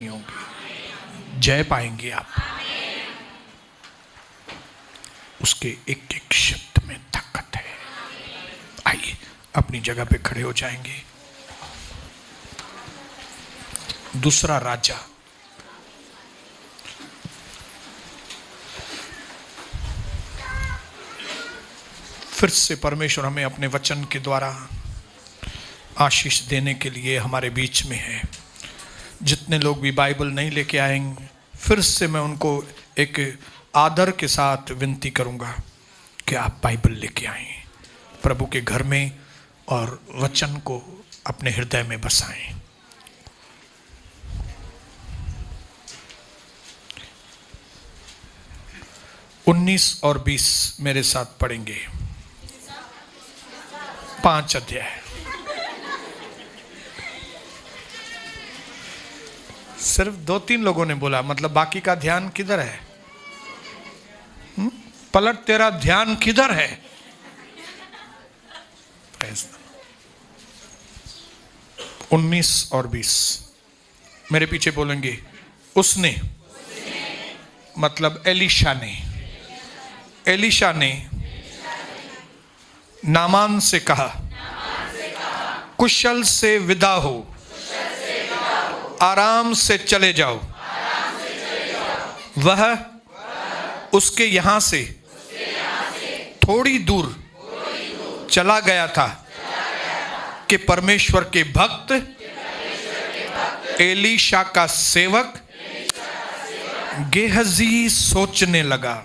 होंगे, जय पाएंगे आप। उसके एक एक शब्द में ताकत है। आइए अपनी जगह पे खड़े हो जाएंगे। दूसरा राजा, फिर से परमेश्वर हमें अपने वचन के द्वारा आशीष देने के लिए हमारे बीच में है। जितने लोग भी बाइबल नहीं लेके आएंगे, फिर से मैं उनको एक आदर के साथ विनती करूंगा कि आप बाइबल लेके आएं, प्रभु के घर में, और वचन को अपने हृदय में बसाएं। उन्नीस और 20 मेरे साथ पढ़ेंगे। 5 अध्याय। सिर्फ 2-3 लोगों ने बोला, मतलब बाकी का ध्यान किधर है? पलट, तेरा ध्यान किधर है? 19 और 20 मेरे पीछे बोलेंगे। उसने मतलब एलीशा ने नामान से कहा, कुशल से विदा हो, आराम से चले जाओ। वह उसके यहां से थोड़ी दूर चला गया था कि परमेश्वर के भक्त एलीशा का सेवक गेहजी सोचने लगा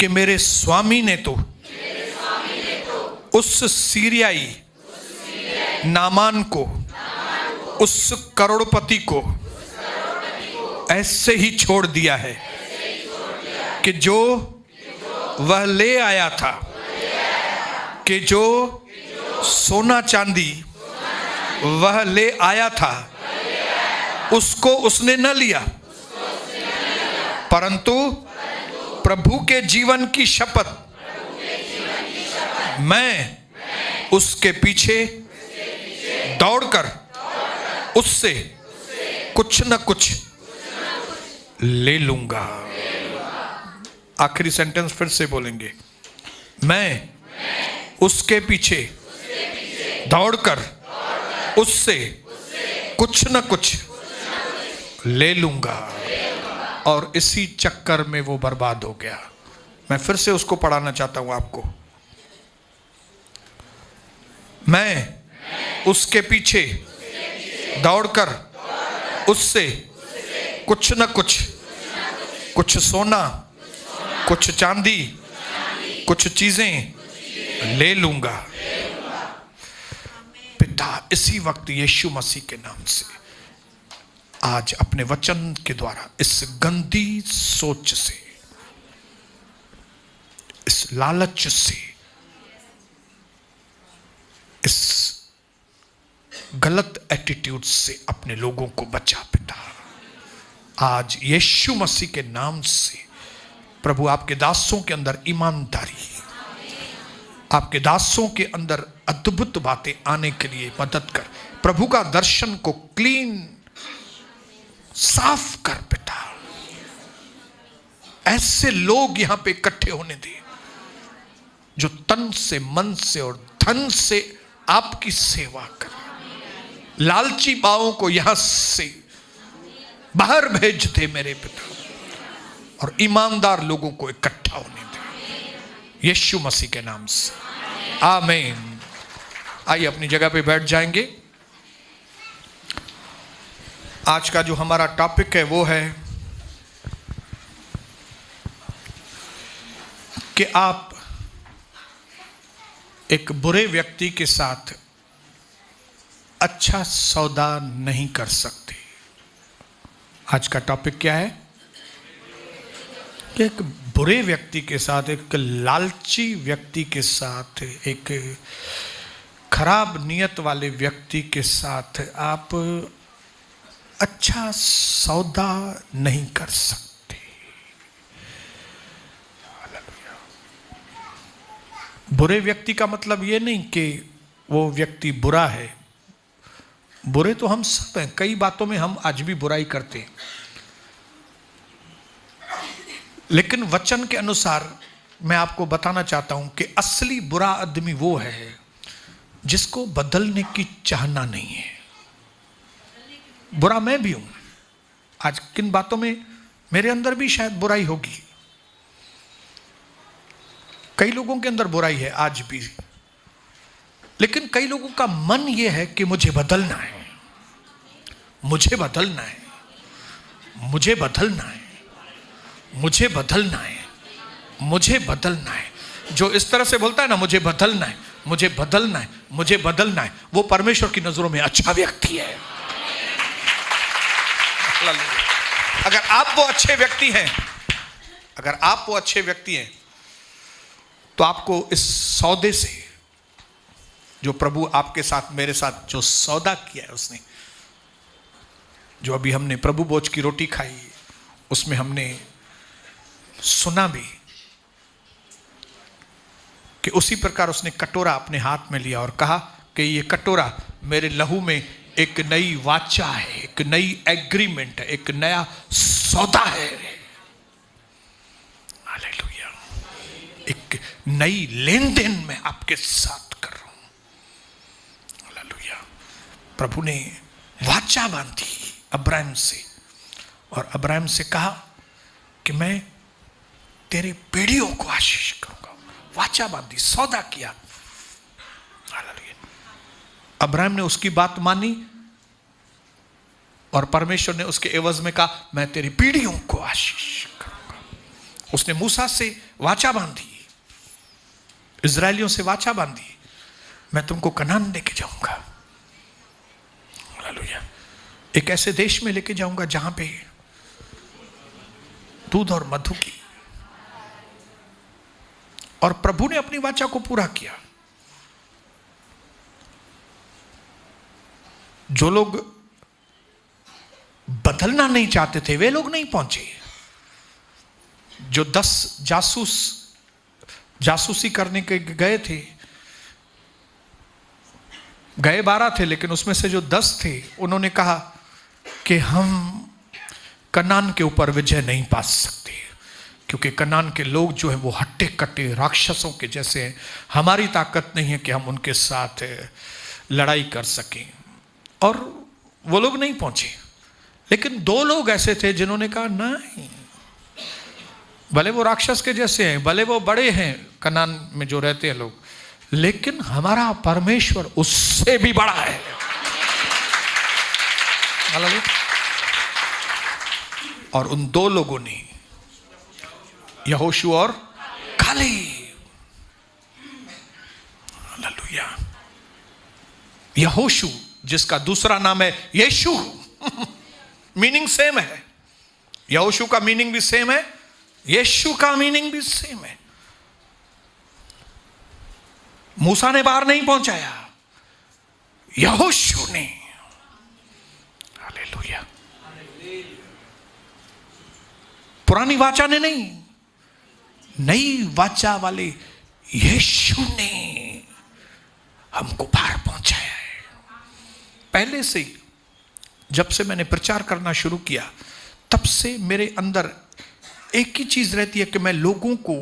कि मेरे स्वामी ने तो उस सीरियाई नामान को, उस करोड़पति को ऐसे ही छोड़ दिया है कि जो वह ले आया था, कि जो सोना चांदी वह ले आया था उसको उसने न लिया, परंतु प्रभु के जीवन की शपथ मैं उसके पीछे दौड़कर उससे कुछ न कुछ ले लूंगा। आखिरी सेंटेंस फिर से बोलेंगे। मैं उसके पीछे दौड़कर उससे कुछ न कुछ ले लूंगा। और इसी चक्कर में वो बर्बाद हो गया। मैं फिर से उसको पढ़ाना चाहता हूं आपको। मैं उसके पीछे दौड़कर उससे कुछ न कुछ, कुछ सोना, कुछ चांदी, कुछ चीजें ले लूंगा। पिता, इसी वक्त यीशु मसीह के नाम से आज अपने वचन के द्वारा इस गंदी सोच से, इस लालच से, इस गलत एटीट्यूड से अपने लोगों को बचा। पिता, आज यीशु मसीह के नाम से प्रभु आपके दासों के अंदर ईमानदारी, आपके दासों के अंदर अद्भुत बातें आने के लिए मदद कर। प्रभु का दर्शन को क्लीन, साफ कर पिता। ऐसे लोग यहां पे इकट्ठे होने दे जो तन से, मन से और धन से आपकी सेवा कर। लालची बाओं को यहां से बाहर भेज दे मेरे पिता, और ईमानदार लोगों को इकट्ठा होने दे यीशु मसीह के नाम से। आमीन। आइए अपनी जगह पे बैठ जाएंगे। आज का जो हमारा टॉपिक है वो है कि आप एक बुरे व्यक्ति के साथ अच्छा सौदा नहीं कर सकते। आज का टॉपिक क्या है? कि एक बुरे व्यक्ति के साथ, एक लालची व्यक्ति के साथ, एक खराब नियत वाले व्यक्ति के साथ आप अच्छा सौदा नहीं कर सकते। बुरे व्यक्ति का मतलब ये नहीं कि वो व्यक्ति बुरा है, बुरे तो हम सब हैं, कई बातों में हम आज भी बुराई करते हैं, लेकिन वचन के अनुसार मैं आपको बताना चाहता हूं कि असली बुरा आदमी वो है जिसको बदलने की चाहना नहीं है। बुरा मैं भी हूं, आज किन बातों में मेरे अंदर भी शायद बुराई होगी, कई लोगों के अंदर बुराई है आज भी, लेकिन कई लोगों का मन यह है कि मुझे बदलना है, मुझे बदलना है, मुझे बदलना है, मुझे बदलना है, मुझे बदलना है। जो इस तरह से बोलता है ना, मुझे बदलना है, मुझे बदलना है, मुझे बदलना है, वो परमेश्वर की नजरों में अच्छा व्यक्ति है। अगर आप वो अच्छे व्यक्ति हैं, अगर आप वो अच्छे व्यक्ति हैं, तो आपको इस सौदे से, जो प्रभु आपके साथ मेरे साथ जो सौदा किया है उसने, जो अभी हमने प्रभु भोज की रोटी खाई, उसमें हमने सुना भी कि उसी प्रकार उसने कटोरा अपने हाथ में लिया और कहा कि ये कटोरा मेरे लहू में एक नई वाचा है, एक नई एग्रीमेंट है, एक नया सौदा है। हालेलुया। एक नई लेन देन में आपके साथ कर रहा हूं। हालेलुया। प्रभु ने वाचा बांधी अब्राहम से, और अब्राहम से कहा कि मैं तेरे पीढ़ियों को आशीष करूंगा। वाचा बांधी, सौदा किया। अब्राहम ने उसकी बात मानी और परमेश्वर ने उसके एवज में कहा मैं तेरी पीढ़ियों को आशीष करूंगा। उसने मूसा से वाचा बांधी, इजरायलियों से वाचा बांधी, मैं तुमको कनान लेके जाऊंगा। हालेलुया। एक ऐसे देश में लेके जाऊंगा जहां पे दूध और मधु की। और प्रभु ने अपनी वाचा को पूरा किया। जो लोग बदलना नहीं चाहते थे वे लोग नहीं पहुंचे। जो 10 जासूसी करने के गए थे, गए 12 थे, लेकिन उसमें से जो 10 थे उन्होंने कहा कि हम कनान के ऊपर विजय नहीं पा सकते, क्योंकि कनान के लोग जो है वो हट्टे कट्टे राक्षसों के जैसे हैं, हमारी ताकत नहीं है कि हम उनके साथ लड़ाई कर सकें। और वो लोग नहीं पहुंचे। लेकिन 2 लोग ऐसे थे जिन्होंने कहा नहीं, भले वो राक्षस के जैसे हैं, भले वो बड़े हैं कनान में जो रहते हैं लोग, लेकिन हमारा परमेश्वर उससे भी बड़ा है। और उन 2 लोगों ने, यहोशू और कालेब, हालेलुया, यहोशू जिसका दूसरा नाम है यीशु, मीनिंग सेम है। यहोशू का मीनिंग भी सेम है, यीशु का मीनिंग भी सेम है। मूसा ने बाहर नहीं पहुंचाया, यहोशू ने। हालेलुया। पुरानी वाचा ने नहीं, नई वाचा वाले यीशु ने हमको बाहर पहुंचाया है। पहले से जब से मैंने प्रचार करना शुरू किया, तब से मेरे अंदर एक ही चीज रहती है कि मैं लोगों को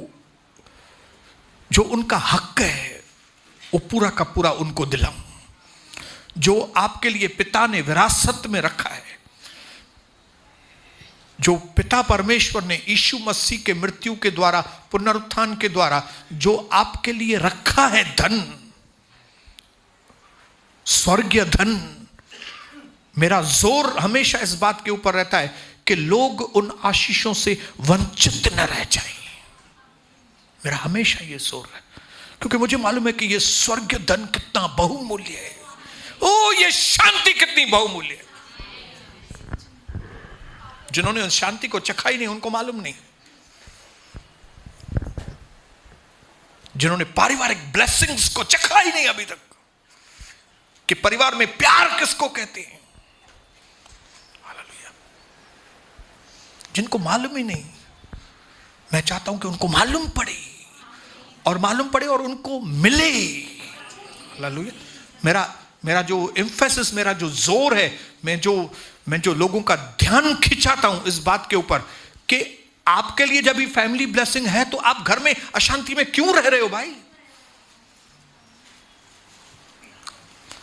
जो उनका हक है वो पूरा का पूरा उनको दिलाऊं। जो आपके लिए पिता ने विरासत में रखा है, जो पिता परमेश्वर ने यीशु मसीह के मृत्यु के द्वारा, पुनरुत्थान के द्वारा जो आपके लिए रखा है धन, स्वर्गीय धन, मेरा जोर हमेशा इस बात के ऊपर रहता है कि लोग उन आशीषों से वंचित न रह जाएं। मेरा हमेशा ये जोर है, क्योंकि मुझे मालूम है कि ये स्वर्गीय धन कितना बहुमूल्य है। ओ, ये शांति कितनी बहुमूल्य है। जिन्होंने उस शांति को चखा ही नहीं, उनको मालूम नहीं। जिन्होंने पारिवारिक ब्लेसिंग्स को चखा ही नहीं अभी तक, कि परिवार में प्यार किसको कहते हैं। हालेलुया। जिनको मालूम ही नहीं, मैं चाहता हूं कि उनको मालूम पड़े, और मालूम पड़े और उनको मिले। हालेलुया। मेरा जो एम्फेसिस, मेरा जो जोर है, मैं जो लोगों का ध्यान खिंचाता हूं इस बात के ऊपर कि आपके लिए जब भी फैमिली ब्लेसिंग है तो आप घर में अशांति में क्यों रह रहे हो भाई?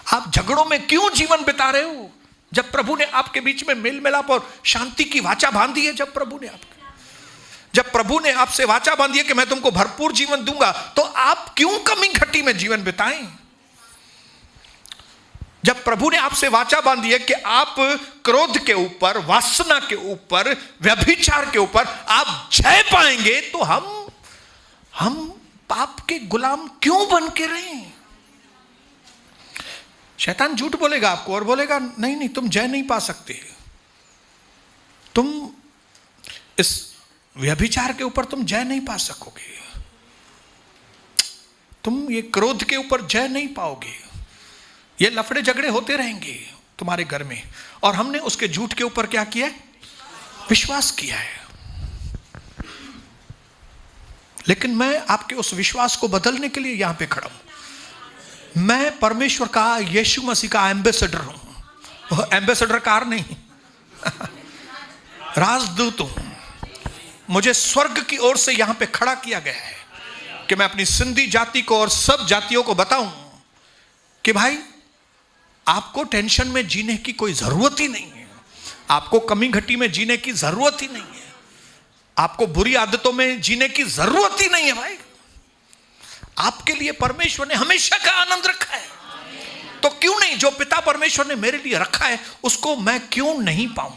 आप झगड़ों में क्यों जीवन बिता रहे हो? जब प्रभु ने आपके बीच में मेल मिलाप और शांति की वाचा बांधी है, जब प्रभु ने आपसे वाचा बांधी है कि मैं तुमको भरपूर जीवन दूंगा, तो आप क्यों कमी घटी में जीवन बिताएं? जब प्रभु ने आपसे वाचा बांधी है कि आप क्रोध के ऊपर, वासना के ऊपर, व्यभिचार के ऊपर आप जय पाएंगे, तो हम पाप के गुलाम क्यों बन के रहें? शैतान झूठ बोलेगा आपको और बोलेगा नहीं नहीं, तुम जय नहीं पा सकते, तुम इस व्यभिचार के ऊपर तुम जय नहीं पा सकोगे, तुम ये क्रोध के ऊपर जय नहीं पाओगे, ये लफड़े झगड़े होते रहेंगे तुम्हारे घर में। और हमने उसके झूठ के ऊपर क्या किया? विश्वास किया है। लेकिन मैं आपके उस विश्वास को बदलने के लिए यहां पे खड़ा हूं। मैं परमेश्वर का, यीशु मसीह का एम्बेसडर हूं। एम्बेसडर कार नहीं राजदूत हूं। मुझे स्वर्ग की ओर से यहां पे खड़ा किया गया है कि मैं अपनी सिंधी जाति को और सब जातियों को बताऊं कि भाई आपको टेंशन में जीने की कोई जरूरत ही नहीं है, आपको कमी घटी में जीने की जरूरत ही नहीं है, आपको बुरी आदतों में जीने की जरूरत ही नहीं है भाई। आपके लिए परमेश्वर ने हमेशा का आनंद रखा है, तो क्यों नहीं, जो पिता परमेश्वर ने मेरे लिए रखा है उसको मैं क्यों नहीं पाऊं?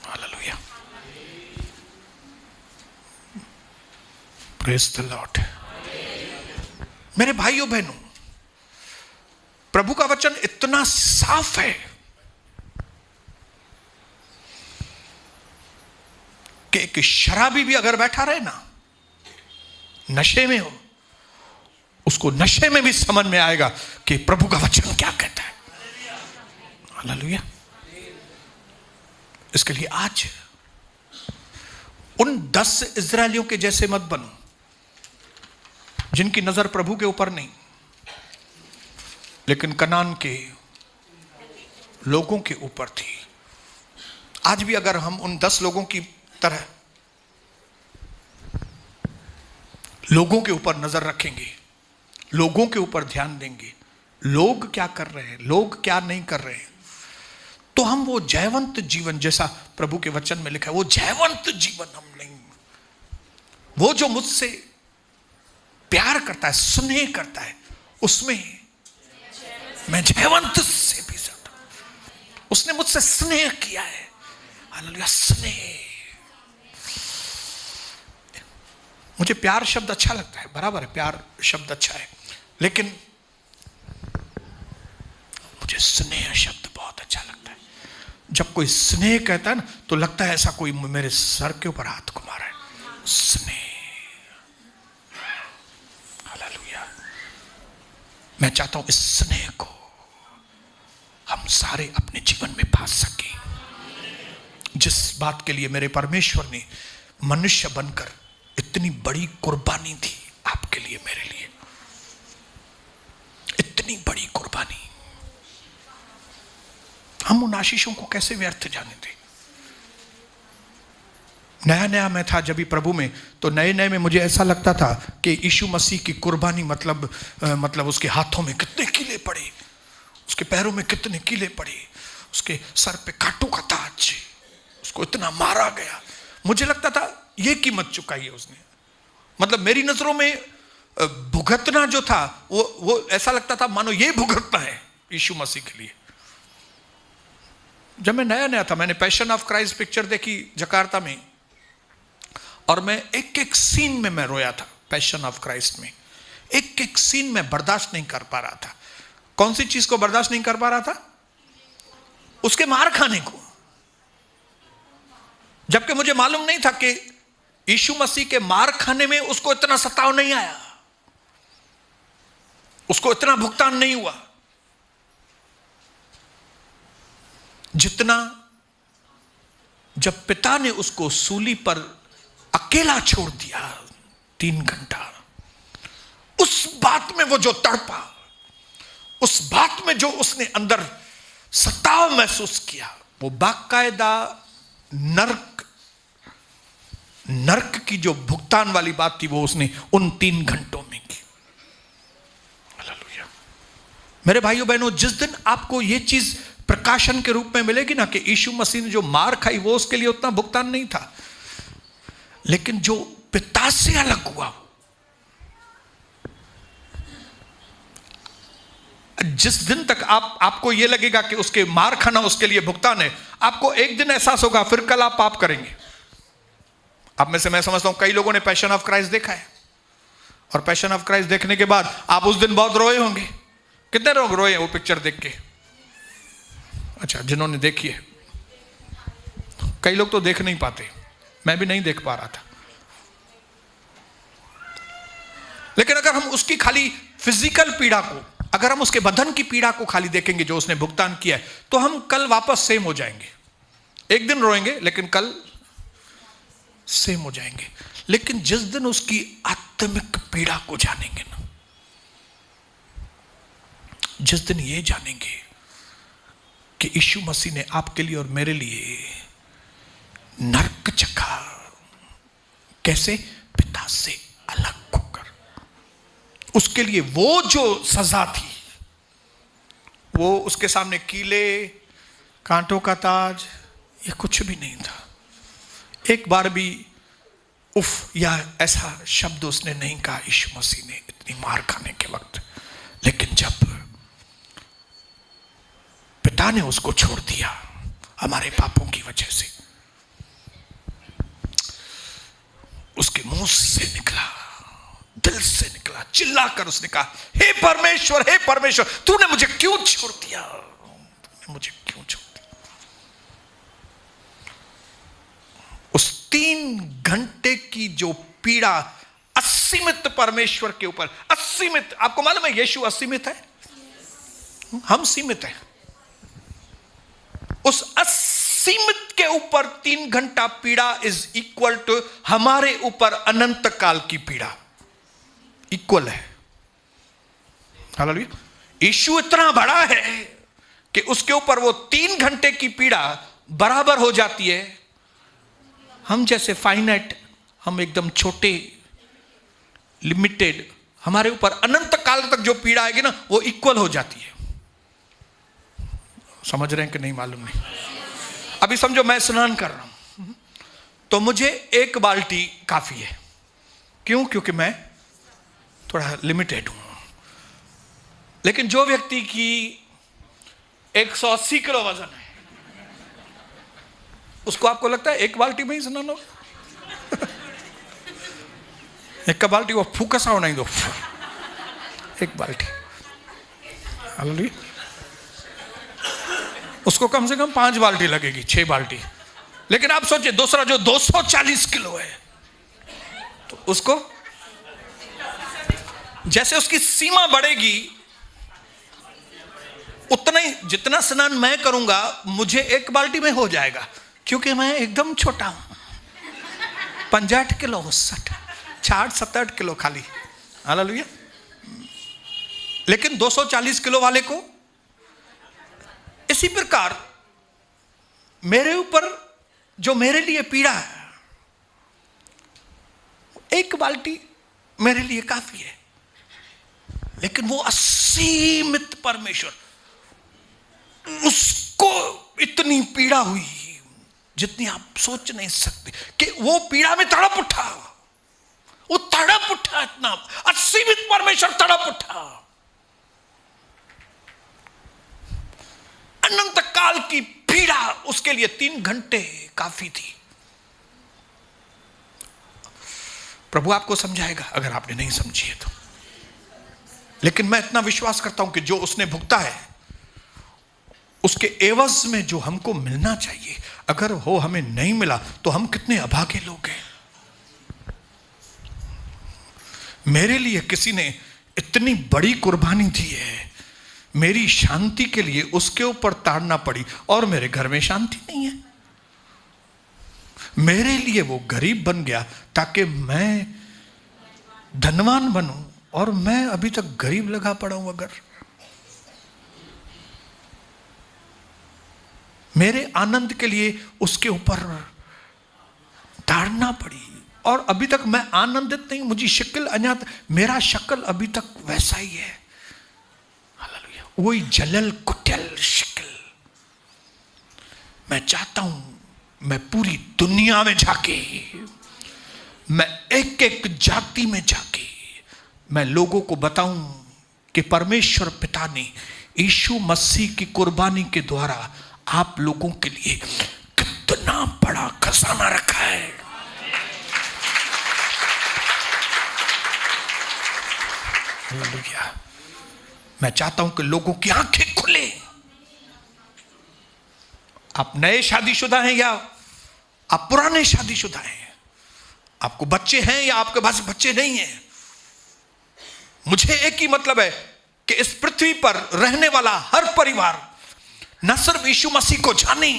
Hallelujah, praise the Lord. मेरे भाइयों बहनों, प्रभु का वचन इतना साफ है कि एक शराबी भी अगर बैठा रहे ना, नशे में हो, उसको नशे में भी समझ में आएगा कि प्रभु का वचन क्या कहता है। हालेलुया। इसके लिए आज उन 10 इजरायलियों के जैसे मत बनो जिनकी नजर प्रभु के ऊपर नहीं, लेकिन कनान के लोगों के ऊपर थी। आज भी अगर हम उन 10 लोगों की तरह लोगों के ऊपर नजर रखेंगे, लोगों के ऊपर ध्यान देंगे, लोग क्या कर रहे हैं, लोग क्या नहीं कर रहे हैं, तो हम वो जयवंत जीवन, जैसा प्रभु के वचन में लिखा है, वो जयवंत जीवन हम नहीं। वो जो मुझसे प्यार करता है, स्नेह करता है, उसमें मैं जयवंत से भी ज्यादा, उसने मुझसे स्नेह किया है। हालेलुया, स्नेह। मुझे प्यार शब्द अच्छा लगता है, बराबर है, प्यार शब्द अच्छा है, लेकिन मुझे स्नेह शब्द बहुत अच्छा लगता है। जब कोई स्नेह कहता है ना, तो लगता है ऐसा कोई मेरे सर के ऊपर हाथ घुमा रहा है। स्नेह, हालेलुया। मैं चाहता हूं इस स्नेह को हम सारे अपने जीवन में पा सकें। जिस बात के लिए मेरे परमेश्वर ने मनुष्य बनकर इतनी बड़ी कुर्बानी दी आपके लिए, मेरे लिए इतनी बड़ी कुर्बानी, हम उन आशीषों को कैसे व्यर्थ जाने दें? नया नया मैं था जब भी प्रभु में, तो नए नए में मुझे ऐसा लगता था कि यीशु मसीह की कुर्बानी मतलब उसके हाथों में कितने कीले पड़े, उसके पैरों में कितने कीले पड़े, उसके सर पे कांटों का ताज, उसको इतना मारा गया। मुझे लगता था ये कीमत चुकाई है उसने। मतलब मेरी नजरों में भुगतना जो था वो ऐसा लगता था मानो ये भुगतना है यीशु मसीह के लिए। जब मैं नया नया था, मैंने पैशन ऑफ क्राइस्ट पिक्चर देखी जकार्ता में, और मैं एक एक सीन में मैं रोया था। पैशन ऑफ क्राइस्ट में एक एक सीन में बर्दाश्त नहीं कर पा रहा था। कौन सी चीज को बर्दाश्त नहीं कर पा रहा था? उसके मार खाने को। जबकि मुझे मालूम नहीं था कि यीशु मसीह के मार खाने में उसको इतना सताव नहीं आया, उसको इतना भुगतान नहीं हुआ जितना जब पिता ने उसको सूली पर अकेला छोड़ दिया 3 घंटा। उस बात में वो जो तड़पा, उस बात में जो उसने अंदर सताव महसूस किया, वो बाकायदा नरक की जो भुगतान वाली बात थी, वो उसने उन 3 घंटों में की। हालेलुया। मेरे भाइयों बहनों, जिस दिन आपको ये चीज प्रकाशन के रूप में मिलेगी ना कि यीशु मसीह ने जो मार खाई वो उसके लिए उतना भुगतान नहीं था, लेकिन जो पिता से अलग हुआ, जिस दिन तक आपको यह लगेगा कि उसके मार खाना उसके लिए भुगतान है, आपको एक दिन एहसास होगा फिर कल आप पाप करेंगे। आप में से मैं समझता हूं कई लोगों ने पैशन ऑफ क्राइस्ट देखा है, और पैशन ऑफ क्राइस्ट देखने के बाद आप उस दिन बहुत रोए होंगे। कितने लोग रोए हैं वो पिक्चर देख के? अच्छा, जिन्होंने देखी है। कई लोग तो देख नहीं पाते, मैं भी नहीं देख पा रहा था। लेकिन अगर हम उसकी खाली फिजिकल पीड़ा को, अगर हम उसके बदन की पीड़ा को खाली देखेंगे जो उसने भुगतान किया है, तो हम कल वापस सेम हो जाएंगे। एक दिन रोएंगे लेकिन कल सेम हो जाएंगे। लेकिन जिस दिन उसकी आत्मिक पीड़ा को जानेंगे ना, जिस दिन ये जानेंगे कि यीशु मसीह ने आपके लिए और मेरे लिए नरक चखा, कैसे? पिता से अलग होकर। उसके लिए वो जो सजा थी, वो उसके सामने कीले, कांटों का ताज, ये कुछ भी नहीं था। एक बार भी उफ या ऐसा शब्द उसने नहीं कहा यीशु मसीह ने इतनी मार खाने के वक्त। लेकिन जब पिता ने उसको छोड़ दिया हमारे पापों की वजह से, उसके मुंह से निकला, दिल से निकला, चिल्लाकर उसने कहा, हे परमेश्वर, हे परमेश्वर, तूने मुझे क्यों छोड़ दिया? तूने मुझे क्यों छोड़ दिया? उस 3 घंटे की जो पीड़ा असीमित परमेश्वर के ऊपर, असीमित। आपको मालूम है यीशु असीमित है, हम सीमित हैं। उस असीमित के ऊपर 3 घंटा पीड़ा इज इक्वल टू हमारे ऊपर अनंत काल की पीड़ा, इक्वल है। हालेलुया। यीशु इतना बड़ा है कि उसके ऊपर वो 3 घंटे की पीड़ा बराबर हो जाती है। हम जैसे फाइनाइट, हम एकदम छोटे, लिमिटेड, हमारे ऊपर अनंत काल तक जो पीड़ा आएगी ना, वो इक्वल हो जाती है। समझ रहे हैं कि नहीं मालूम नहीं। अभी समझो मैं स्नान कर रहा हूं, तो मुझे 1 बाल्टी काफी है। क्यों? क्योंकि मैं थोड़ा लिमिटेड हूं। लेकिन जो व्यक्ति की 180 किलो वजन है, उसको आपको लगता है 1 बाल्टी में ही स्नान हो? 1 बाल्टी वो फूकसा होना ही दो, 1 बाल्टी। हालेलुया। उसको कम से कम 5 बाल्टी लगेगी, 6 बाल्टी। लेकिन आप सोचिए दूसरा जो 240 किलो है, तो उसको जैसे उसकी सीमा बढ़ेगी, उतना ही जितना स्नान मैं करूंगा मुझे 1 बाल्टी में हो जाएगा, क्योंकि मैं एकदम छोटा हूं। 65 किलो, 60-67 किलो खाली। हालेलुया। लेकिन 240 किलो वाले को, इसी प्रकार मेरे ऊपर जो मेरे लिए पीड़ा है, 1 बाल्टी मेरे लिए काफी है। लेकिन वो असीमित परमेश्वर, उसको इतनी पीड़ा हुई जितनी आप सोच नहीं सकते, कि वो पीड़ा में तड़प उठा, वो तड़प उठा, इतना असीमित परमेश्वर तड़प उठा। अनंत काल की पीड़ा उसके लिए 3 घंटे काफी थी। प्रभु आपको समझाएगा अगर आपने नहीं समझी है तो। लेकिन मैं इतना विश्वास करता हूं कि जो उसने भुगता है, उसके एवज में जो हमको मिलना चाहिए, अगर वो हमें नहीं मिला तो हम कितने अभागे लोग हैं। मेरे लिए किसी ने इतनी बड़ी कुर्बानी दी है, मेरी शांति के लिए उसके ऊपर ताड़ना पड़ी, और मेरे घर में शांति नहीं है। मेरे लिए वो गरीब बन गया ताकि मैं धनवान बनूं, और मैं अभी तक गरीब लगा पड़ा हूं। अगर मेरे आनंद के लिए उसके ऊपर ताड़ना पड़ी, और अभी तक मैं आनंदित नहीं, मुझे शक्ल अज्ञात, मेरा शक्ल अभी तक वैसा ही है। हालेलुया, वही जलल कुटल शक्ल। मैं चाहता हूं मैं पूरी दुनिया में जाके, मैं एक एक जाति में जाके मैं लोगों को बताऊं कि परमेश्वर पिता ने यीशु मसीह की कुर्बानी के द्वारा आप लोगों के लिए कितना बड़ा खजाना रखा है। हालेलुया। मैं चाहता हूं कि लोगों की आंखें खुले। आप नए शादीशुदा हैं या आप पुराने शादीशुदा हैं, आपको बच्चे हैं या आपके पास बच्चे नहीं हैं, मुझे एक ही मतलब है कि इस पृथ्वी पर रहने वाला हर परिवार न सिर्फ यीशु मसीह को जाने,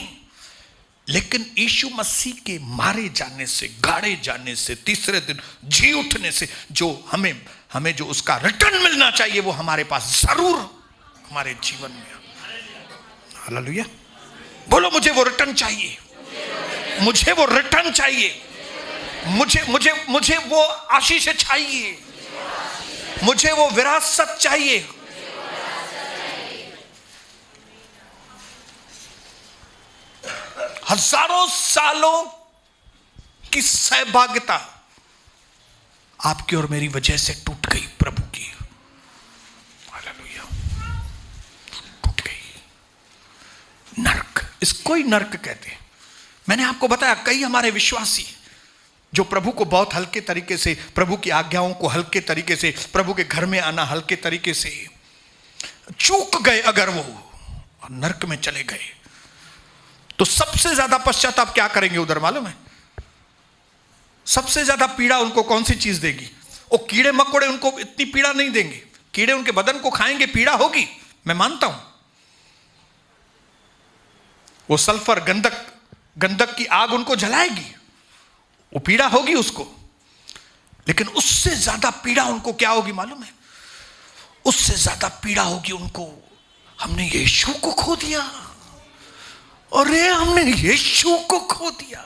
लेकिन यीशु मसीह के मारे जाने से, गाड़े जाने से, तीसरे दिन जी उठने से जो हमें जो उसका रिटर्न मिलना चाहिए वो हमारे पास जरूर हमारे जीवन में। हालेलुया। बोलो, मुझे वो रिटर्न चाहिए, मुझे वो रिटर्न चाहिए, मुझे वो आशीष चाहिए, मुझे वो विरासत चाहिए। हजारों सालों की सहभागिता आपकी और मेरी वजह से टूट गई प्रभु की। हालेलुया, टूट गई। नरक, इसको ही नरक कहते हैं। मैंने आपको बताया कई हमारे विश्वासी जो प्रभु को बहुत हल्के तरीके से, प्रभु की आज्ञाओं को हल्के तरीके से, प्रभु के घर में आना हल्के तरीके से, चूक गए अगर वो और नरक में चले गए तो सबसे ज्यादा पश्चाताप क्या करेंगे उधर मालूम है? सबसे ज्यादा पीड़ा उनको कौन सी चीज देगी? वो कीड़े मकोड़े उनको इतनी पीड़ा नहीं देंगे। कीड़े उनके बदन को खाएंगे, पीड़ा होगी, मैं मानता हूं। वो सल्फर, गंधक की आग उनको जलाएगी, वो पीड़ा होगी उसको, लेकिन उससे ज्यादा पीड़ा उनको क्या होगी मालूम है? उससे ज्यादा पीड़ा होगी उनको, हमने यीशु को खो दिया। अरे हमने यीशु को खो दिया,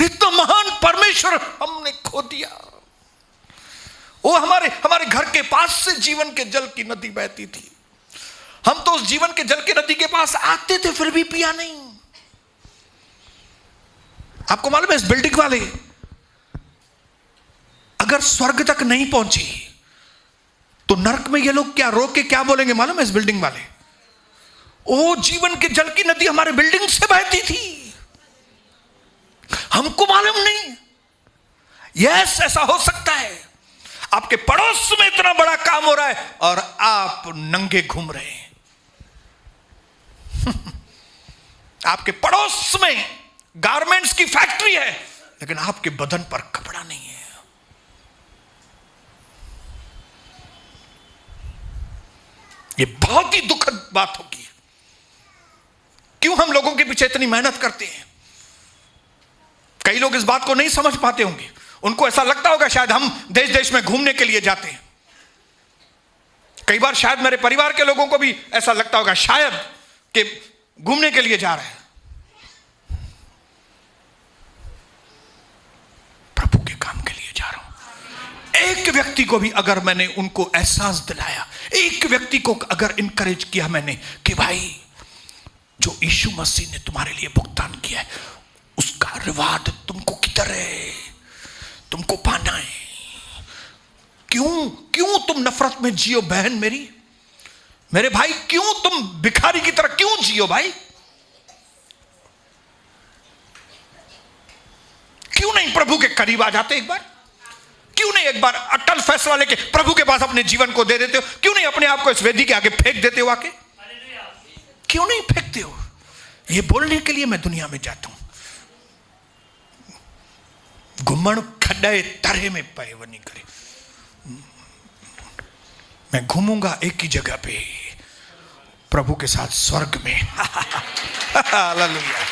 इतना महान परमेश्वर हमने खो दिया। वो हमारे घर के पास से जीवन के जल की नदी बहती थी, हम तो उस जीवन के जल की नदी के पास आते थे फिर भी पिया नहीं। आपको मालूम है इस बिल्डिंग वाले अगर स्वर्ग तक नहीं पहुंची तो नरक में ये लोग क्या रोक के क्या बोलेंगे मालूम है? इस बिल्डिंग वाले, ओ जीवन के जल की नदी हमारे बिल्डिंग से बहती थी, हमको मालूम नहीं। यस, ऐसा हो सकता है आपके पड़ोस में इतना बड़ा काम हो रहा है और आप नंगे घूम रहे हैं। आपके पड़ोस में गारमेंट्स की फैक्ट्री है लेकिन आपके बदन पर कपड़ा नहीं है। ये बहुत ही दुखद बात होगी। क्यों हम लोगों के पीछे इतनी मेहनत करते हैं? कई लोग इस बात को नहीं समझ पाते होंगे, उनको ऐसा लगता होगा शायद हम देश देश में घूमने के लिए जाते हैं। कई बार शायद मेरे परिवार के लोगों को भी ऐसा लगता होगा शायद कि घूमने के लिए जा रहे हैं। प्रभु के काम के लिए जा रहा हूं। एक व्यक्ति को भी अगर मैंने उनको एहसास दिलाया, एक व्यक्ति को अगर इनकरेज किया मैंने कि भाई जो यीशु मसीह ने तुम्हारे लिए भुगतान किया है उसका रिवार्ड तुमको किधर है, तुमको पाना है। क्यों तुम नफरत में जियो बहन मेरी, मेरे भाई? क्यों तुम भिखारी की तरह क्यों जियो भाई? क्यों नहीं प्रभु के करीब आ जाते एक बार? क्यों नहीं एक बार अटल फैसला लेके प्रभु के पास अपने जीवन को दे देते हो? क्यों नहीं अपने आप को इस वेदी के आगे फेंक देते हो आके? क्यों नहीं फेंकते हो? ये बोलने के लिए मैं दुनिया में जाता हूं। घुमण खड्डे तरे में पए वनी करे, मैं घूमूंगा एक ही जगह पे प्रभु के साथ स्वर्ग में। हालेलुया।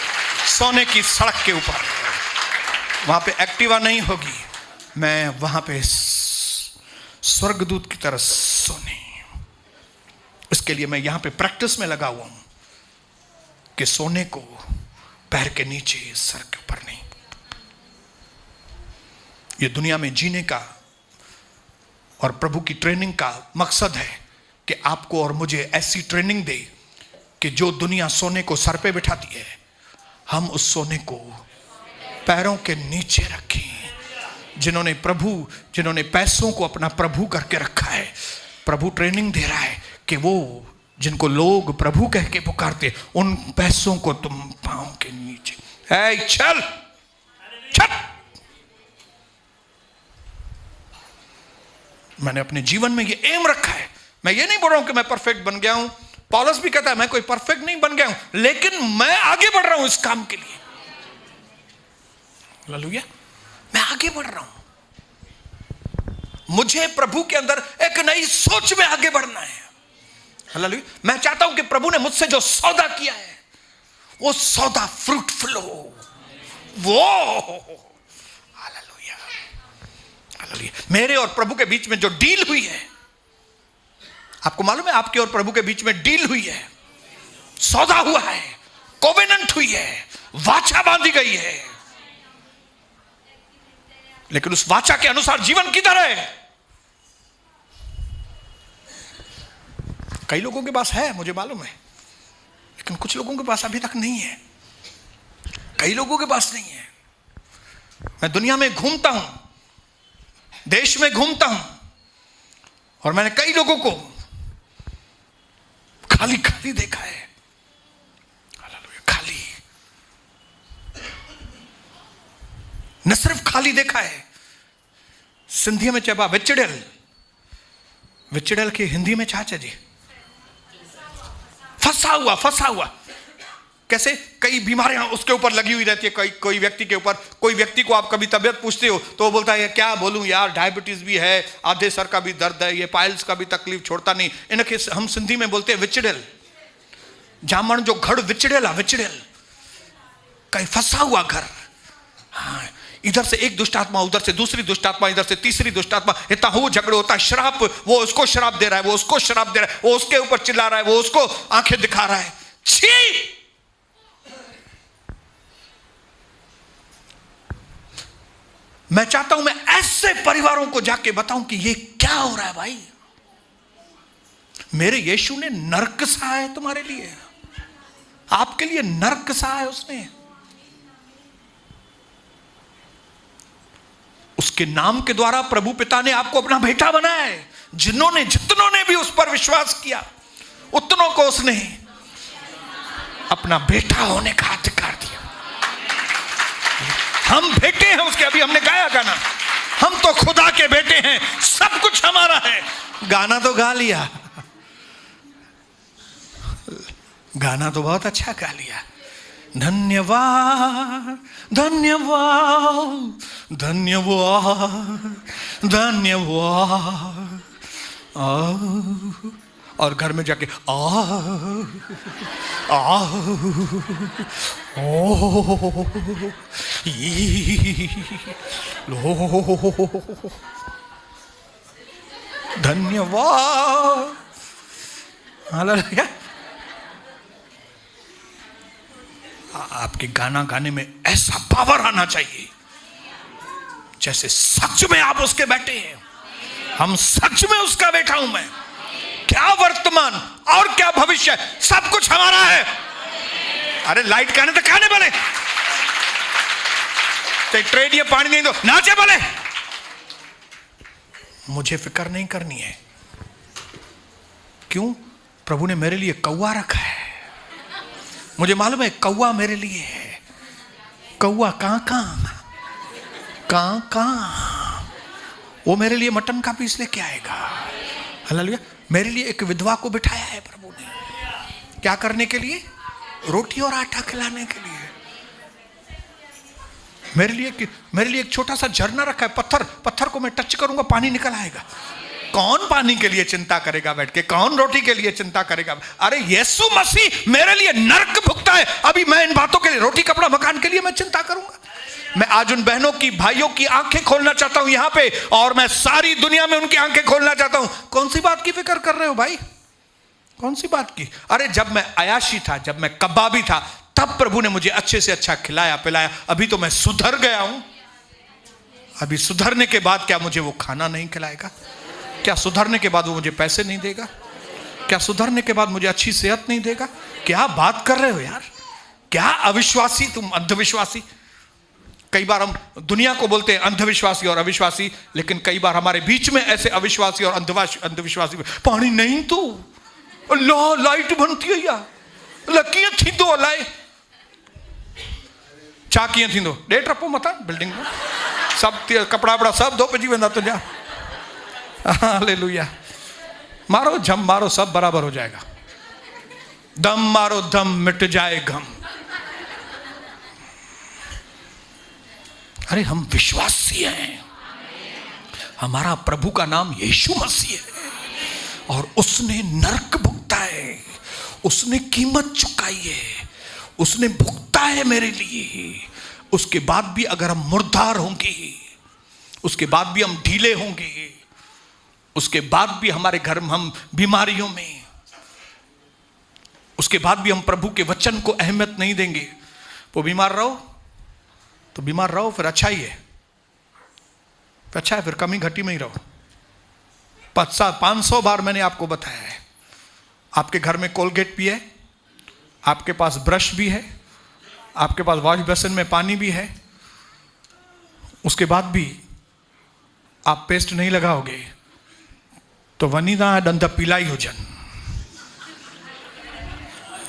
सोने की सड़क के ऊपर, वहां पे एक्टिवा नहीं होगी, मैं वहां पे स्वर्गदूत की तरह सोने। इसके लिए मैं यहां पे प्रैक्टिस में लगा हुआ हूं। कि सोने को पैर के नीचे, सर के ऊपर नहीं। ये दुनिया में जीने का और प्रभु की ट्रेनिंग का मकसद है कि आपको और मुझे ऐसी ट्रेनिंग दे कि जो दुनिया सोने को सर पे बिठाती है, हम उस सोने को पैरों के नीचे रखें। जिन्होंने पैसों को अपना प्रभु करके रखा है, प्रभु ट्रेनिंग दे रहा है कि वो जिनको लोग प्रभु कह के पुकारते, उन पैसों को तुम पांव के नीचे, चल चल। मैंने अपने जीवन में ये एम रखा है। मैं ये नहीं बोल रहा हूं कि मैं परफेक्ट बन गया हूं। पौलुस भी कहता है मैं कोई परफेक्ट नहीं बन गया हूं, लेकिन मैं आगे बढ़ रहा हूं इस काम के लिए। हालेलुया, मैं आगे बढ़ रहा हूं। मुझे प्रभु के अंदर एक नई सोच में आगे बढ़ना है। हालेलुया, मैं चाहता हूं कि प्रभु ने मुझसे जो सौदा किया है, वो सौदा फ्रूटफुल हो। वो हालेलुया, हालेलुया। मेरे और प्रभु के बीच में जो डील हुई है, आपको मालूम है, आपके और प्रभु के बीच में डील हुई है, सौदा हुआ है, कोवेनेंट हुई है, वाचा बांधी गई है। लेकिन उस वाचा के अनुसार जीवन किधर है? कई लोगों के पास है, मुझे मालूम है, लेकिन कुछ लोगों के पास अभी तक नहीं है। कई लोगों के पास नहीं है। मैं दुनिया में घूमता हूं, देश में घूमता हूं, और मैंने कई लोगों को खाली खाली देखा है। खाली, न सिर्फ खाली देखा है, सिंधी में चबा विचड़ेल, विचड़ेल की हिंदी में छा जी, फंसा हुआ। कैसे? कई बीमारियां उसके ऊपर लगी हुई रहती है। कोई व्यक्ति के ऊपर, कोई व्यक्ति को आप कभी तबियत पूछते हो तो वो बोलता है क्या बोलूं यार, डायबिटीज भी है, आधे सर का भी दर्द है, ये पाइल्स का भी तकलीफ छोड़ता नहीं। इनके हम सिंधी में बोलते हैं विचड़ेल। जामण जो घड़ विचड़ेला, विचड़ेल कहीं फंसा हुआ घर। हाँ, इधर से एक दुष्ट आत्मा, उधर से दूसरी दुष्ट आत्मा, इधर से तीसरी दुष्ट आत्मा, इतना हो झगड़े होता है। श्राप, वो उसको श्राप दे रहा है, वो उसको श्राप दे रहा है, वो उसके ऊपर चिल्ला रहा है, वो उसको आंखें दिखा रहा है। छी! मैं चाहता हूं मैं ऐसे परिवारों को जाके बताऊं कि ये क्या हो रहा है भाई। मेरे यीशु ने नर्क सहा है तुम्हारे लिए, आपके लिए नर्क सहा है उसने। उसके नाम के द्वारा प्रभु पिता ने आपको अपना बेटा बनाया है। जितनों ने भी उस पर विश्वास किया, उतनों को उसने अपना बेटा होने का अधिकार दिया। हम बेटे हैं उसके। अभी हमने गाया गाना, हम तो खुदा के बेटे हैं, सब कुछ हमारा है। गाना तो गा लिया, गाना तो बहुत अच्छा गा लिया। धन्यवाद धन्यवाद धन्यवाद धन्यवाद। और घर में जाके धन्यवाद। हालेलुया। आपके गाना गाने में ऐसा पावर आना चाहिए जैसे सच में आप उसके बेटे हैं। हम सच में उसका बेटा हूं मैं। क्या वर्तमान और क्या भविष्य, सब कुछ हमारा है। अरे लाइट कहने तो कहने बोले, ट्रेड ये पानी नहीं दो नाचे बोले, मुझे फिक्र नहीं करनी है। क्यों? प्रभु ने मेरे लिए कौवा रखा है। मुझे मालूम है कौवा मेरे लिए है। कौवा कहां वो मेरे लिए मटन का पीस लेके आएगा। हालेलुया। मेरे लिए एक विधवा को बिठाया है प्रभु ने, क्या करने के लिए? रोटी और आटा खिलाने के लिए। मेरे लिए एक छोटा सा झरना रखा है। पत्थर को मैं टच करूंगा पानी निकल आएगा। कौन पानी के लिए चिंता करेगा बैठ के? कौन रोटी के लिए चिंता करेगा? अरे यीशु मसीह मेरे लिए नर्क भुगता है। अभी मैं इन बातों के लिए, रोटी कपड़ा मकान के लिए मैं चिंता करूंगा? मैं आज उन बहनों की, भाइयों की आंखें खोलना चाहता हूं यहां पे, और मैं सारी दुनिया में उनकी आंखें खोलना चाहता हूं। कौन सी बात की फिक्र कर रहे हो भाई? कौन सी बात की? अरे जब मैं अयाशी था, जब मैं कबाबी था, तब प्रभु ने मुझे अच्छे से अच्छा खिलाया पिलाया। अभी तो मैं सुधर गया हूं। अभी सुधरने के बाद क्या मुझे वो खाना नहीं खिलाएगा? क्या सुधरने के बाद वो मुझे पैसे नहीं देगा? क्या सुधरने के बाद मुझे अच्छी सेहत नहीं देगा? क्या बात कर रहे हो यार? क्या अविश्वासी तुम, अंधविश्वासी। कई बार हम दुनिया को बोलते हैं अंधविश्वासी और अविश्वासी, लेकिन कई बार हमारे बीच में ऐसे अविश्वासी और अंधविश्वासी। पानी नहीं तो अल्लाह लाइट बनती है या लकीय थी दो अलाए छा कीअं थींदो? ॾेढ टपो मथां बिल्डिंग में सब कपड़ा वपड़ा सब धो पिजी वेंदा तुंहिंजा। हालेलुया। मारो झम मारो, सब बराबर हो जाएगा। दम मारो दम मिट जाए गम। अरे हम विश्वासी हैं, हमारा प्रभु का नाम यीशु मसीह है और उसने नरक भुगता है, उसने कीमत चुकाई है, उसने भुगता है मेरे लिए। उसके बाद भी अगर हम मुर्दार होंगे, उसके बाद भी हम ढीले होंगे, उसके बाद भी हमारे घर में हम बीमारियों में, उसके बाद भी हम प्रभु के वचन को अहमियत नहीं देंगे, वो बीमार रहो तो बीमार रहो, फिर अच्छा ही है, फिर अच्छा है, फिर कमी घटी में ही रहो। 500 बार मैंने आपको बताया है, आपके घर में कोलगेट भी है, आपके पास ब्रश भी है, आपके पास वॉश बेसिन में पानी भी है, उसके बाद भी आप पेस्ट नहीं लगाओगे तो वनी तव्हां ॾंद पीला ही हुजनि।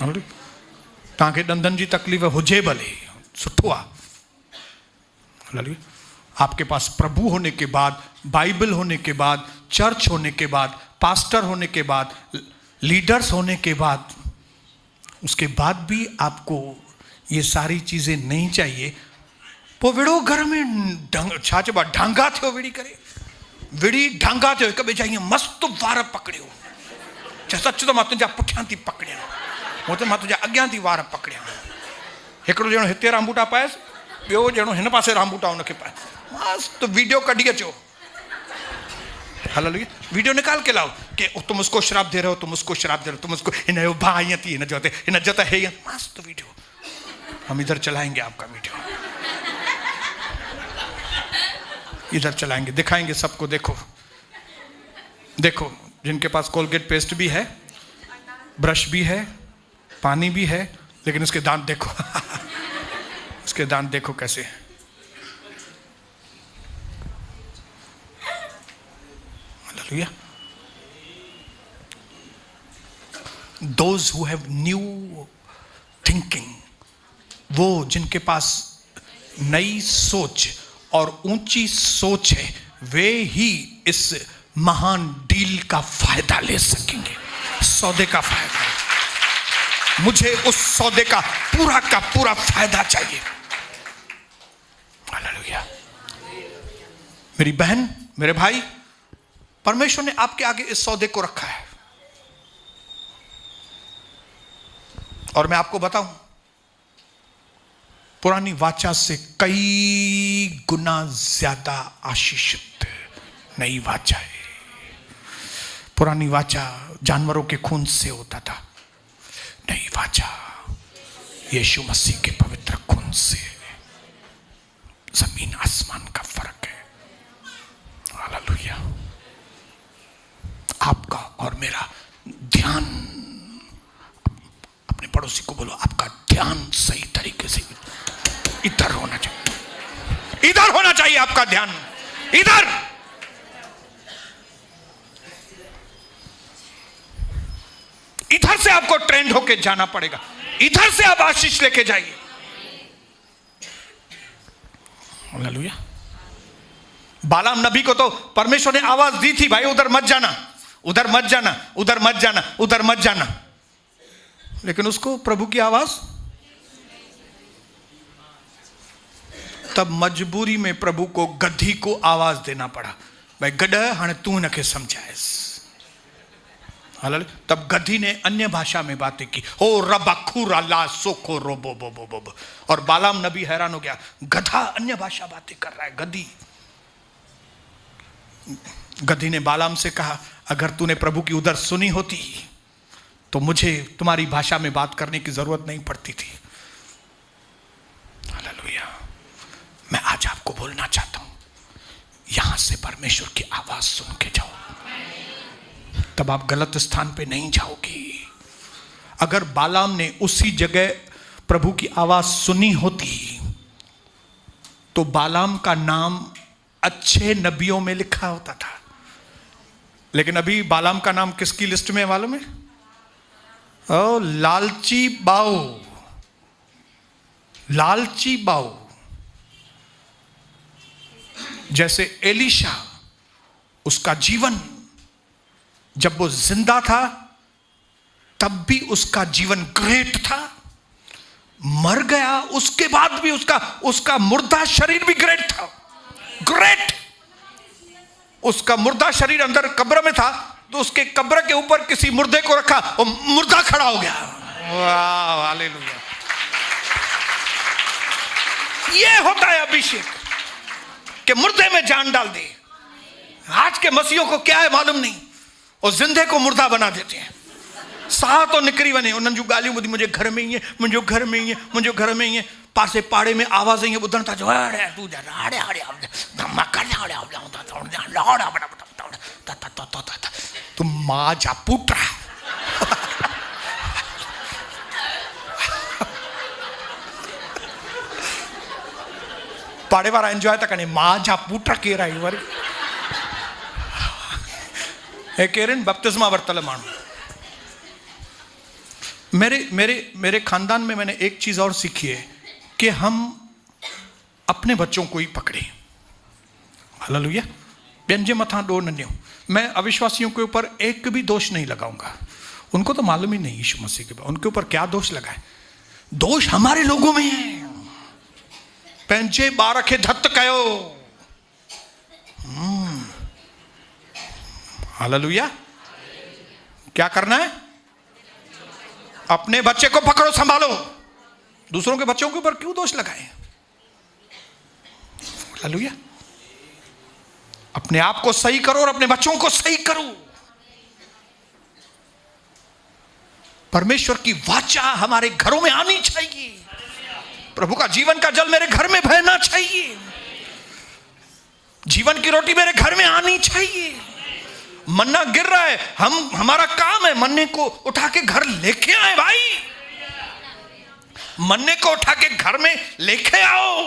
तव्हांखे ॾंदनि जी तकलीफ़ हुजे भले, सुठो आहे। आपके पास प्रभु होने के बाद, बाइबल होने के बाद, चर्च होने के बाद, पास्टर होने के बाद, लीडर्स होने के बाद, उसके बाद भी आपको ये सारी चीजें नहीं चाहिए, पोइ विड़ो घर में छा चइबो आहे, ढांगा थियो विड़ी करे, विड़ी ढांगा थियो, हिक ॿिए जा ईअं मस्तु वार पकड़ियो, सच तो मां तुंहिंजा पुठियां थी पकड़ियां, हो तो मां तुंहिंजा अॻियां थी वार पकड़ियां। हिकिड़ो ॼणो हिते रामबूटा पाएसि, ॿियो ॼणो हिन पासे रामबूटा हुनखे पाए, मस्त वीडियो कढी अचो। हालेलुया। वीडियो निकाल के लाओ कि तुम उसको शराब दे रहे हो, तुम उसको शराब दे रहे हो, तुम उसको, हिन जो भाउ ईअं थी, हिन जो त है ईअं, मस्त वीडियो। हम इधर चलाएंगे आपका वीडियो, इधर चलाएंगे, दिखाएंगे सबको। देखो देखो, जिनके पास कोलगेट पेस्ट भी है, ब्रश भी है, पानी भी है, लेकिन इसके दांत देखो इसके दांत देखो कैसे। Hallelujah. Those who have new thinking, वो जिनके पास नई सोच और ऊंची सोच है, वे ही इस महान डील का फायदा ले सकेंगे, सौदे का फायदा। मुझे उस सौदे का पूरा फायदा चाहिए। हालेलुया। मेरी बहन, मेरे भाई, परमेश्वर ने आपके आगे इस सौदे को रखा है, और मैं आपको बताऊं, पुरानी वाचा से कई गुना ज्यादा आशीषित नई वाचा है। पुरानी वाचा जानवरों के खून से होता था, नई वाचा यीशु मसीह के पवित्र खून से। जमीन आसमान का फर्क है। हालेलुया। आपका और मेरा ध्यान, अपने पड़ोसी को बोलो, आपका ध्यान सही तरीके से इधर होना चाहिए, इधर होना चाहिए आपका ध्यान, इधर। इधर से आपको ट्रेंड होके जाना पड़ेगा, इधर से आप आशीष लेके जाइए। हालेलुया। बालाम नबी को तो परमेश्वर ने आवाज दी थी, भाई उधर मत जाना, उधर मत जाना, उधर मत जाना, उधर मत जाना, लेकिन उसको प्रभु की आवाज, तब मजबूरी में प्रभु को गधी को आवाज देना पड़ा, भाई गड हाणे तू इनके समझाएस। हालेलुया। तब गधी ने अन्य भाषा में बातें की, हो रबा खुरा ला सोखो रोबो बो बो बो, और बालाम नबी हैरान हो गया, गधा अन्य भाषा बातें कर रहा है, गधी। गधी ने बालाम से कहा, अगर तूने प्रभु की उधर सुनी होती तो मुझे तुम्हारी भाषा में बात करने की जरूरत नहीं पड़ती थी। हालेलुया। मैं आज आपको बोलना चाहता हूं, यहां से परमेश्वर की आवाज सुन के जाओ, तब आप गलत स्थान पे नहीं जाओगी। अगर बालाम ने उसी जगह प्रभु की आवाज सुनी होती तो बालाम का नाम अच्छे नबियों में लिखा होता था। लेकिन अभी बालाम का नाम किसकी लिस्ट में है मालूम है? ओ, लालची बाऊ। लालची बाऊ। जैसे एलीशा, उसका जीवन जब वो जिंदा था तब भी उसका जीवन ग्रेट था, मर गया उसके बाद भी उसका मुर्दा शरीर भी ग्रेट था। ग्रेट। उसका मुर्दा शरीर अंदर कब्र में था, तो उसके कब्र के ऊपर किसी मुर्दे को रखा और मुर्दा खड़ा हो गया। वाह, हालेलुया। ये होता है अभिषेक, कि मुर्दे में जान डाल दे। आज के मसीहों को क्या है मालूम नहीं, और जिंदे को मुर्दा बना देते हैं। साह तो निकरी बने उन्हनि जूं ॻाल्हियूं ॿुधी, मुंहिंजे घर में ही है, मुंहिंजो घर में ही है, मुंहिंजो घर में ही है। पासे पाड़े में आवाज़ ईअं ॿुधण था, तूं मां जा पुटरा। पाड़े वारा एंजॉय था कनि, मां जा पुट केरु आई वरी? हे केरनि? बपतिस्मा वरतल माण्हू। मेरे खानदान में मैंने एक चीज और सीखी है कि हम अपने बच्चों को ही पकड़े। हालेलुया। ॿियनि जे मथां ॾोह न ॾियूं। मैं अविश्वासियों के ऊपर एक भी दोष नहीं लगाऊंगा, उनको तो मालूम ही नहीं यीशु मसीह के, उनके ऊपर क्या दोष लगाए। दोष हमारे लोगों में है। पंहिंजे ॿार खे धत कयो। हालेलुया। क्या करना है? अपने बच्चे को पकड़ो, संभालो। दूसरों के बच्चों के ऊपर क्यों दोष लगाए? हालेलुया। अपने आप को सही करो और अपने बच्चों को सही करो। परमेश्वर की वाचा हमारे घरों में आनी चाहिए। प्रभु का जीवन का जल मेरे घर में बहना चाहिए। जीवन की रोटी मेरे घर में आनी चाहिए। मन्ना गिर रहा है, हमारा काम है मन्ने को उठा के घर लेके आए। भाई, मन्ने को उठा के घर में लेके आओ।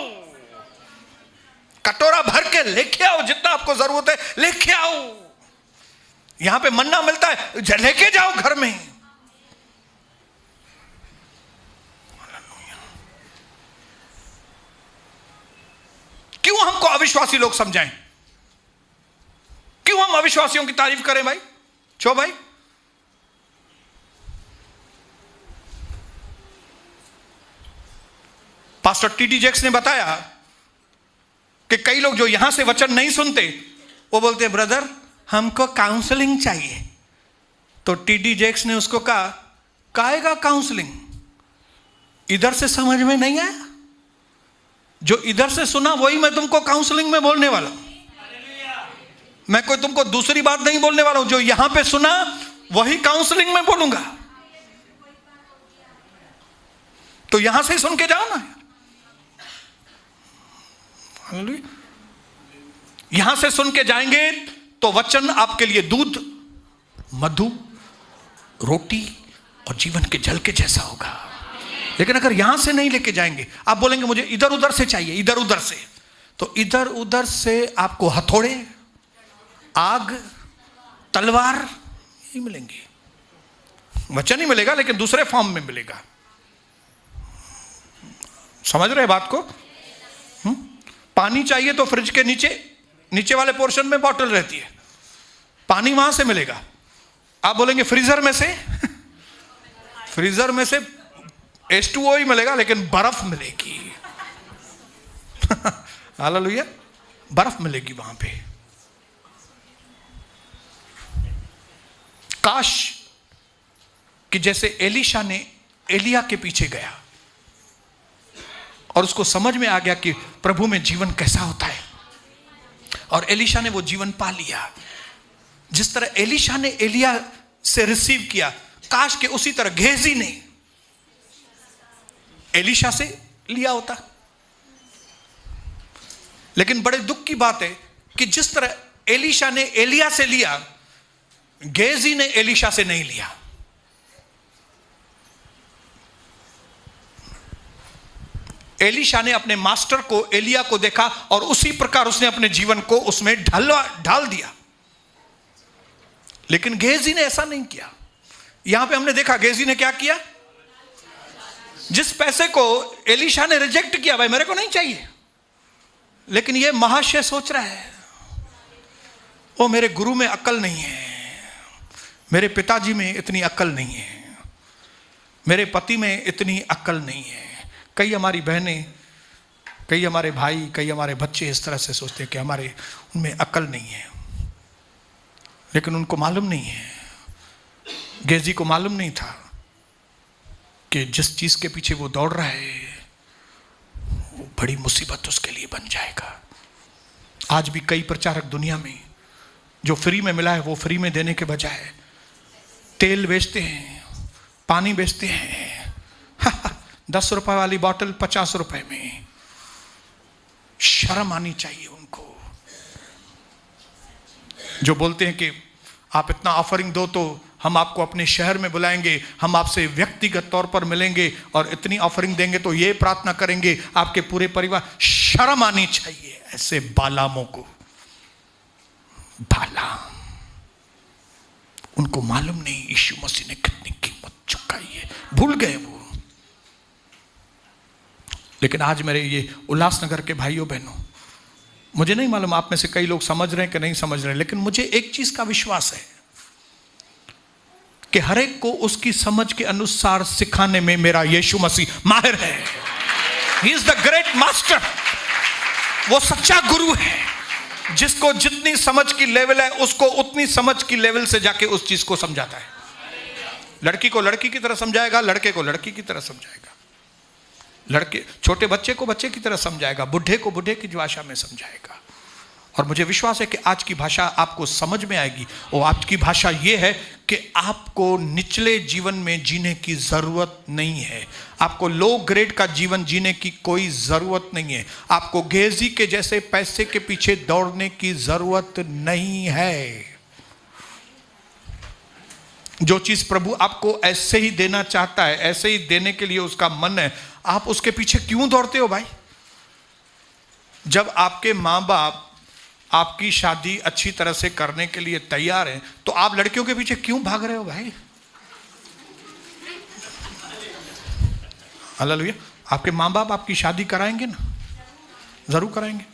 कटोरा भर के लेके आओ, जितना आपको जरूरत है लेके आओ। यहां पे मन्ना मिलता है, लेके जाओ घर में। क्यों हमको अविश्वासी लोग समझाएं? क्यों हम अविश्वासियों की तारीफ करें भाई? छो भाई? Pastor TD. जैक्स ने बताया कि कई लोग जो यहां से वचन नहीं सुनते, वो बोलते हैं ब्रदर हमको काउंसलिंग चाहिए। तो टी.डी. जैक्स ने उसको कहा, काहेगा काउंसलिंग? इधर से समझ में नहीं आया? जो इधर से सुना वही मैं तुमको काउंसलिंग में बोलने वाला हूं। मैं कोई तुमको दूसरी बात नहीं बोलने वाला हूं। जो यहां पे सुना वही काउंसलिंग में बोलूंगा। तो यहां से सुन के जाओ ना। यहां से सुन के जाएंगे तो वचन आपके लिए दूध, मधु, रोटी और जीवन के जल के जैसा होगा। लेकिन अगर यहां से नहीं लेके जाएंगे, आप बोलेंगे मुझे इधर उधर से चाहिए, इधर उधर से, तो इधर उधर से आपको हथौड़े, आग, तलवार नहीं मिलेंगे। वचन ही मिलेगा लेकिन दूसरे फॉर्म में मिलेगा। समझ रहे बात को? पानी चाहिए तो फ्रिज के नीचे वाले पोर्शन में बॉटल रहती है, पानी वहां से मिलेगा। आप बोलेंगे फ्रीजर में से फ्रीजर में से H2O ही मिलेगा लेकिन बर्फ मिलेगी। हालेलुया। बर्फ मिलेगी वहां पे। काश कि जैसे एलीशा ने एलिया के पीछे गया और उसको समझ में आ गया कि प्रभु में जीवन कैसा होता है, और एलीशा ने वो जीवन पा लिया। जिस तरह एलीशा ने एलिया से रिसीव किया, काश के उसी तरह गेहजी ने एलीशा से लिया होता। लेकिन बड़े दुख की बात है कि जिस तरह एलीशा ने एलिया से लिया, गेहजी ने एलीशा से नहीं लिया। एलीशा ने अपने मास्टर को, एलिया को देखा और उसी प्रकार उसने अपने जीवन को उसमें ढाल दिया। लेकिन गेहजी ने ऐसा नहीं किया। यहां पे हमने देखा गेहजी ने क्या किया। जिस पैसे को एलीशा ने रिजेक्ट किया, भाई मेरे को नहीं चाहिए, लेकिन यह महाशय सोच रहा है, ओ मेरे गुरु में अक्ल नहीं है, मेरे पिताजी में इतनी अक्ल नहीं है, मेरे पति में इतनी अक्ल नहीं है। कई हमारी बहनें, कई हमारे भाई, कई हमारे बच्चे इस तरह से सोचते हैं कि हमारे उनमें अक्ल नहीं है। लेकिन उनको मालूम नहीं है, गेहजी को मालूम नहीं था कि जिस चीज के पीछे वो दौड़ रहा है वो बड़ी मुसीबत उसके लिए बन जाएगा। आज भी कई प्रचारक दुनिया में जो फ्री में मिला है वो फ्री में देने के बजाय तेल बेचते हैं, पानी बेचते हैं। 10 रुपए वाली बोतल 50 रुपए में। शर्म आनी चाहिए उनको जो बोलते हैं कि आप इतना ऑफरिंग दो तो हम आपको अपने शहर में बुलाएंगे, हम आपसे व्यक्तिगत तौर पर मिलेंगे और इतनी ऑफरिंग देंगे तो ये प्रार्थना करेंगे आपके पूरे परिवार। शर्म आनी चाहिए ऐसे बालामों को। बालाम, उनको मालूम नहीं यीशु मसीह ने कितनी कीमत चुकाई है, भूल गए वो। लेकिन आज मेरे ये उल्लासनगर के भाइयों बहनों, मुझे नहीं मालूम आप में से कई लोग समझ रहे हैं कि नहीं समझ रहे हैं, लेकिन मुझे एक चीज का विश्वास है कि हर एक को उसकी समझ के अनुसार सिखाने में मेरा यीशु मसीह माहिर है। He is the great master. वो सच्चा गुरु है जिसको जितनी समझ की लेवल है उसको उतनी समझ की लेवल से जाके उस चीज को समझाता है। लड़की को लड़की की तरह समझाएगा, लड़के को लड़की की तरह समझाएगा, लड़के छोटे बच्चे को बच्चे की तरह समझाएगा, बुढ़े को बुढ़े की भाषा में समझाएगा। और मुझे विश्वास है कि आज की भाषा आपको समझ में आएगी। और आज की भाषा यह है कि आपको निचले जीवन में जीने की जरूरत नहीं है, आपको लो ग्रेड का जीवन जीने की कोई जरूरत नहीं है, आपको गेहजी के जैसे पैसे के पीछे दौड़ने की जरूरत नहीं है। जो चीज प्रभु आपको ऐसे ही देना चाहता है, ऐसे ही देने के लिए उसका मन है, आप उसके पीछे क्यों दौड़ते हो भाई? जब आपके माँ बाप आपकी शादी अच्छी तरह से करने के लिए तैयार हैं, तो आप लड़कियों के पीछे क्यों भाग रहे हो भाई? हालेलुया। आपके माँ बाप आपकी शादी कराएंगे ना, जरूर कराएंगे।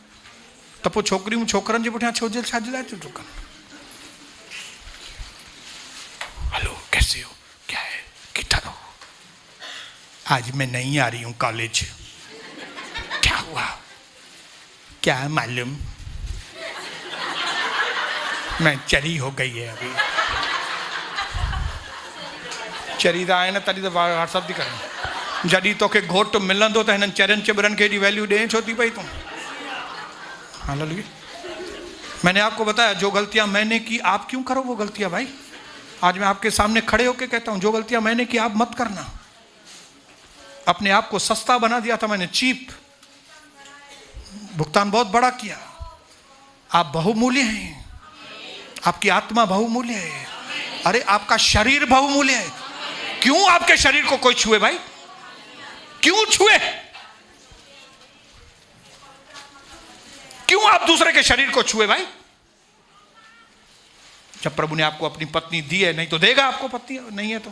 तब वो छोकरी हूं छोकरन जो पुठिया छोजे शादी लाए तो कर। हेलो, कैसे हो, क्या है, किधर हो? आज मैं नहीं आ रही हूं कॉलेज। क्या हुआ? क्या मालूम, मैं चरी हो गई है अभी। चरी तो आए ना तरी तो व्हाट्सअप थी करें। जॾहिं तोखे घोट मिलंदो तो हिननि चरनि चिबरनि खे एॾी वैल्यू ॾे छो थी पई तूं? हालेलुया। मैंने आपको बताया जो गलतियां मैंने की आप क्यों करो वो गलतियां भाई। आज मैं आपके सामने खड़े होकर कहता हूं जो गलतियां मैंने की आप मत करना। अपने आप को सस्ता बना दिया था मैंने, चीप। भुगतान बहुत बड़ा किया। आप बहुमूल्य हैं, आपकी आत्मा बहुमूल्य है। अरे आपका शरीर बहुमूल्य है। क्यों आपके शरीर को कोई छुए भाई? क्यों छुए? क्यों आप दूसरे के शरीर को छुए भाई? जब प्रभु ने आपको अपनी पत्नी दी है, नहीं तो देगा आपको पत्नी, नहीं है तो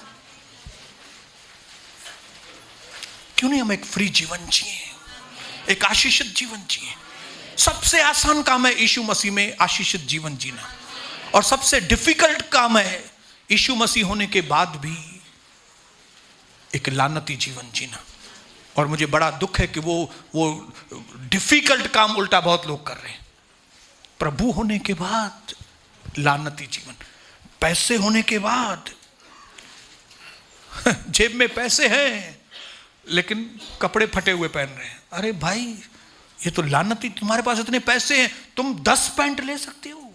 क्यों नहीं हम एक फ्री जीवन जिए, एक आशीषित जीवन जिए? सबसे आसान काम है यीशु मसीह में आशीषित जीवन जीना, और सबसे डिफिकल्ट काम है यीशु मसीह होने के बाद भी एक लानती जीवन जीना। और मुझे बड़ा दुख है कि वो डिफिकल्ट काम उल्टा बहुत लोग कर रहे हैं। प्रभु होने के बाद लानती जीवन, पैसे होने के बाद जेब में पैसे हैं लेकिन कपड़े फटे हुए पहन रहे हैं। अरे भाई ये तो लानती, तुम्हारे पास इतने पैसे हैं तुम 10 पैंट ले सकते हो।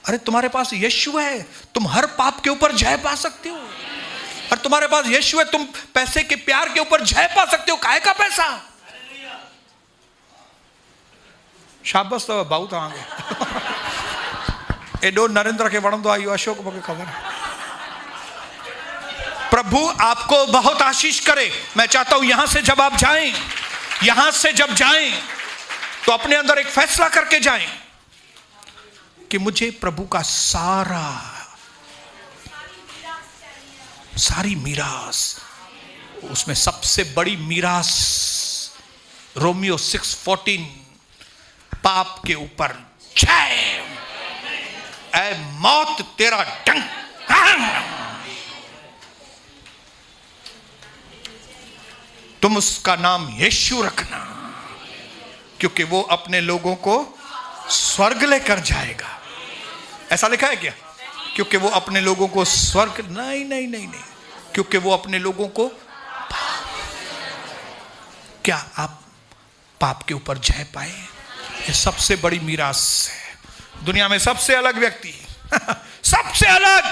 अरे तुम्हारे पास यीशु है, तुम हर पाप के ऊपर जय पा सकते हो। और तुम्हारे पास यीशु है, तुम पैसे के प्यार के ऊपर जय पा सकते हो। काहे का पैसा? शाबाश तो बहुत आगे एडो नरेंद्र के वणंदो आयो अशोक मुझे खबर है। प्रभु आपको बहुत आशीष करे। मैं चाहता हूं यहां से जब आप जाएं, यहां से जब जाएं तो अपने अंदर एक फैसला करके जाएं कि मुझे प्रभु का सारी मीरास, उसमें सबसे बड़ी मीरास रोमियो 6:14, पाप के ऊपर जय, ऐ मौत तेरा डंक, तुम उसका नाम यीशु रखना, क्योंकि वो अपने लोगों को स्वर्ग लेकर जाएगा। ऐसा लिखा है क्या? क्योंकि वो अपने लोगों को स्वर्ग, नहीं नहीं नहीं नहीं, क्योंकि वो अपने लोगों को, क्या आप पाप के ऊपर जय पाए? ये सबसे बड़ी मीरास है। दुनिया में सबसे अलग व्यक्ति सबसे अलग,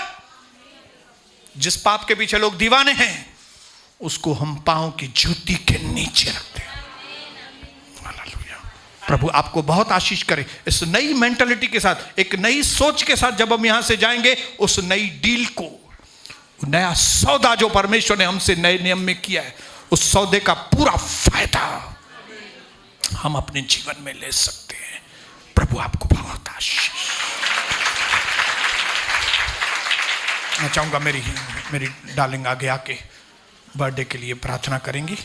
जिस पाप के पीछे लोग दीवाने हैं, उसको हम पांव की जूती के नीचे रखते हैं। हालेलुया। प्रभु आपको बहुत आशीष करे। इस नई मेंटालिटी के साथ, एक नई सोच के साथ जब हम यहां से जाएंगे, उस नई डील को, नया सौदा जो परमेश्वर ने हमसे नए नियम में किया है, उस सौदे का पूरा फायदा हम अपने जीवन में ले सकते हैं। प्रभु आपको बहुत आशीष। मैं चाहूंगा मेरी डार्लिंग आगे आके बर्थडे के लिए प्रार्थना करेंगी।